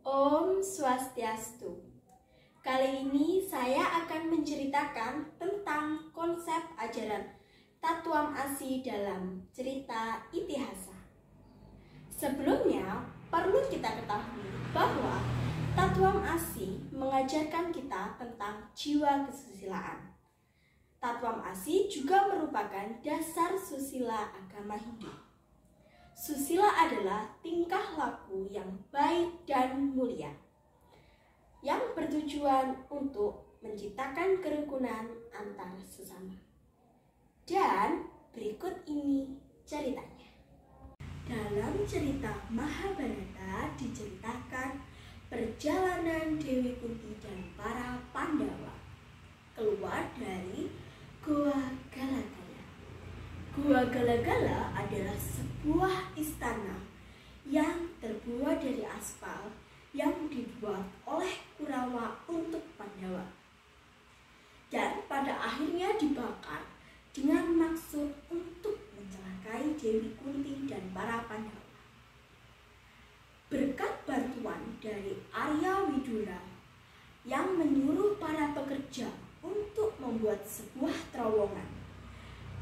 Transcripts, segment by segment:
Om Swastiastu. Kali ini saya akan menceritakan tentang konsep ajaran Tatuam Asi dalam cerita Itihasa. Sebelumnya, perlu kita ketahui bahwa Tatuam Asi mengajarkan kita tentang jiwa kesusilaan. Tatuam Asi juga merupakan dasar susila agama Hindu. Susila adalah tingkah laku yang baik dan mulia, yang bertujuan untuk menciptakan kerukunan antar sesama. Dan berikut ini ceritanya. Dalam cerita Mahabharata diceritakan perjalanan Dewi Kunti dan para Pandawa keluar dari Goa Galagala. Goa Galagala adalah sebuah istana yang terbuat dari aspal yang dibuat oleh Kurawa untuk Pandawa, dan pada akhirnya dibakar dengan maksud untuk mencelakai Dewi Kunti dan para Pandawa. Berkat bantuan dari Arya Widura yang menyuruh para pekerja untuk membuat sebuah terowongan,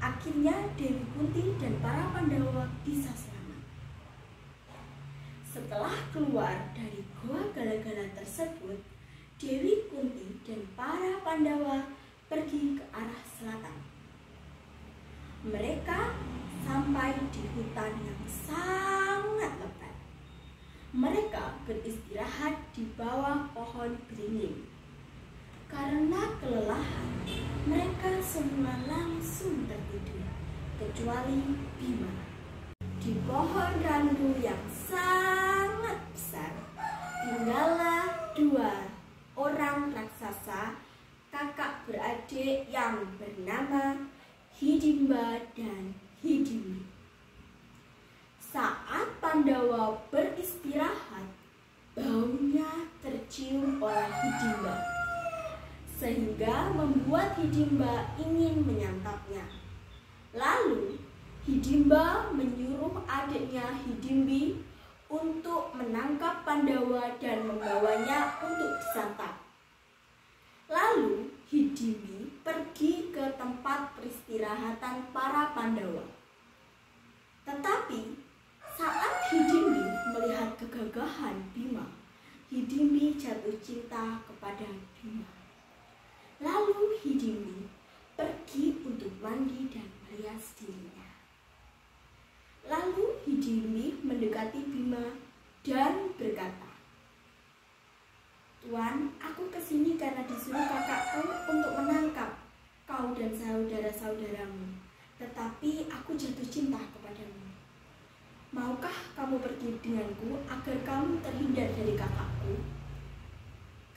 akhirnya Dewi Kunti dan para Pandawa bisa selamat. Setelah keluar dari Goa Galagala tersebut, Dewi Kunti dan para Pandawa pergi ke arah selatan. Mereka sampai di hutan yang sangat lebat. Mereka beristirahat di bawah pohon beringin. Karena kelelahan, mereka semua langsung tertidur, kecuali Bima. Di pohon randu yang sangat besar, tinggallah dua orang raksasa, kakak beradik yang bernama Hidimba dan Hidimbi. Saat Pandawa beristirahat, baunya tercium oleh Hidimba, sehingga membuat Hidimba ingin menyantapnya. Lalu Hidimba menyuruh adiknya Hidimbi untuk menangkap Pandawa dan membawanya untuk disantap. Lalu Hidimbi pergi ke tempat peristirahatan para Pandawa. Tetapi saat Hidimbi melihat kegagahan Bima, Hidimbi jatuh cinta kepada Bima. Lalu Hidimbi pergi untuk mandi dan merias dirinya. Lalu Hidimbi mendekati Bima dan berkata, "Tuan, aku kesini karena disuruh kakakku untuk menangkap kau dan saudara-saudaramu. Tetapi aku jatuh cinta kepadamu. Maukah kamu pergi denganku agar kamu terhindar dari kakakku?"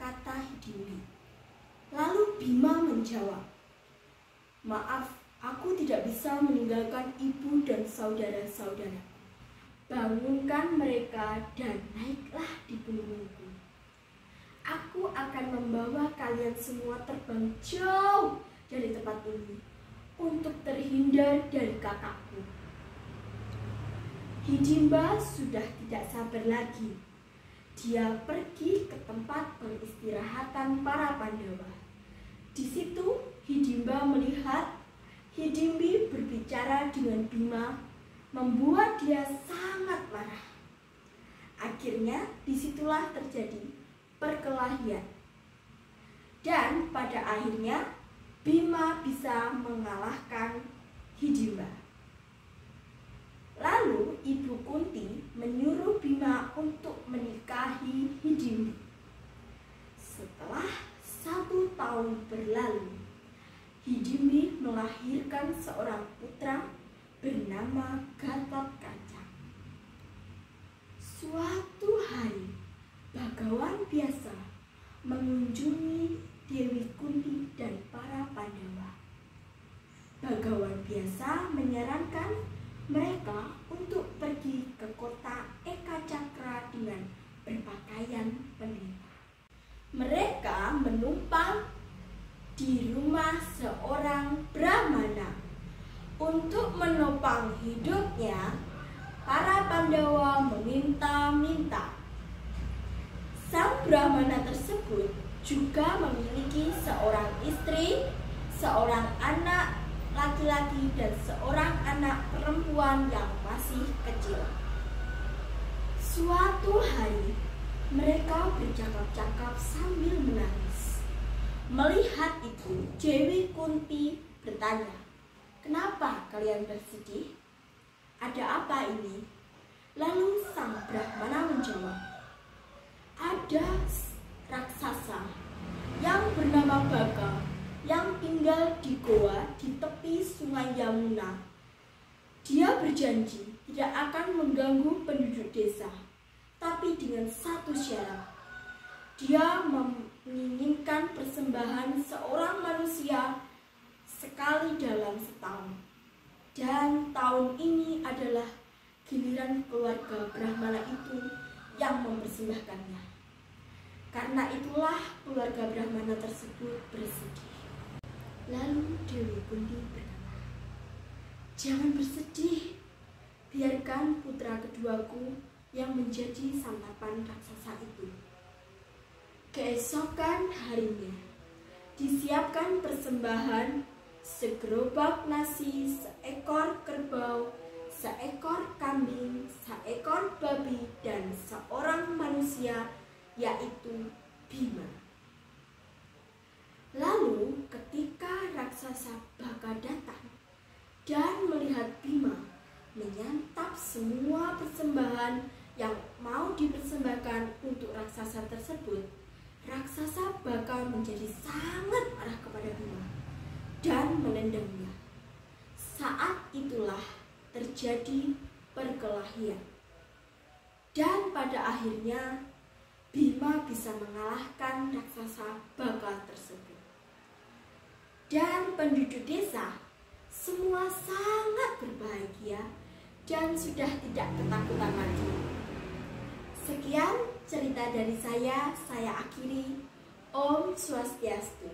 kata Hidimbi. Lalu Bima menjawab, "Maaf, aku tidak bisa meninggalkan ibu dan saudara-saudaraku. Bangunkan mereka dan naiklah di punggungku. Aku akan membawa kalian semua terbang jauh dari tempat ini untuk terhindar dari kakakku." Hidimba sudah tidak sabar lagi. Dia pergi ke tempat peristirahatan para Pandawa. Di situ Hidimba melihat Hidimbi berbicara dengan Bima, membuat dia sangat marah. Akhirnya disitulah terjadi perkelahian. Dan pada akhirnya Bima bisa mengalahkan Hidimba. Lalu Ibu Kunti menyuruh Bima untuk menikahi Hidimbi. Setelah 1 tahun berlalu, Hidimbi melahirkan seorang putra bernama Gatotkaca. Suatu hari, Bagawan biasa mengunjungi Dewi Kunti dan para Pandawa. Bagawan biasa menyarankan mereka untuk pergi ke kota Ekacakra dengan berpakaian pendeta. Mereka menumpang di rumah seorang Brahmana. Untuk menopang hidupnya, para Pandawa meminta-minta. Brahmana tersebut juga memiliki seorang istri, seorang anak laki-laki, dan seorang anak perempuan yang masih kecil. Suatu hari, mereka bercakap-cakap sambil menangis. Melihat itu, Dewi Kunti bertanya, "Kenapa kalian bersedih? Ada apa ini?" Lalu sang Brahmana menjawab, "Ada raksasa yang bernama Baka yang tinggal di goa di tepi sungai Yamuna. Dia berjanji tidak akan mengganggu penduduk desa, tapi dengan satu syarat. Dia menginginkan persembahan seorang manusia sekali dalam setahun. Dan tahun ini adalah giliran keluarga Brahmana itu yang mempersembahkannya. Karena itulah keluarga Brahmana tersebut bersedih." Lalu Dewi Kunti berkata, "Jangan bersedih, biarkan putra keduaku yang menjadi santapan raksasa itu." Keesokan harinya, disiapkan persembahan segerobak nasi, seekor kerbau, seekor kambing, seekor babi, dan seorang manusia, yaitu Bima. Lalu ketika raksasa Baka datang dan melihat Bima menyantap semua persembahan yang mau dipersembahkan untuk raksasa tersebut, raksasa Baka menjadi sangat marah kepada Bima dan menendangnya. Saat itulah terjadi perkelahian. Dan pada akhirnya Bima bisa mengalahkan raksasa Baka tersebut. Dan penduduk desa semua sangat berbahagia dan sudah tidak ketakutan lagi. Sekian cerita dari saya akhiri. Om Swastiastu.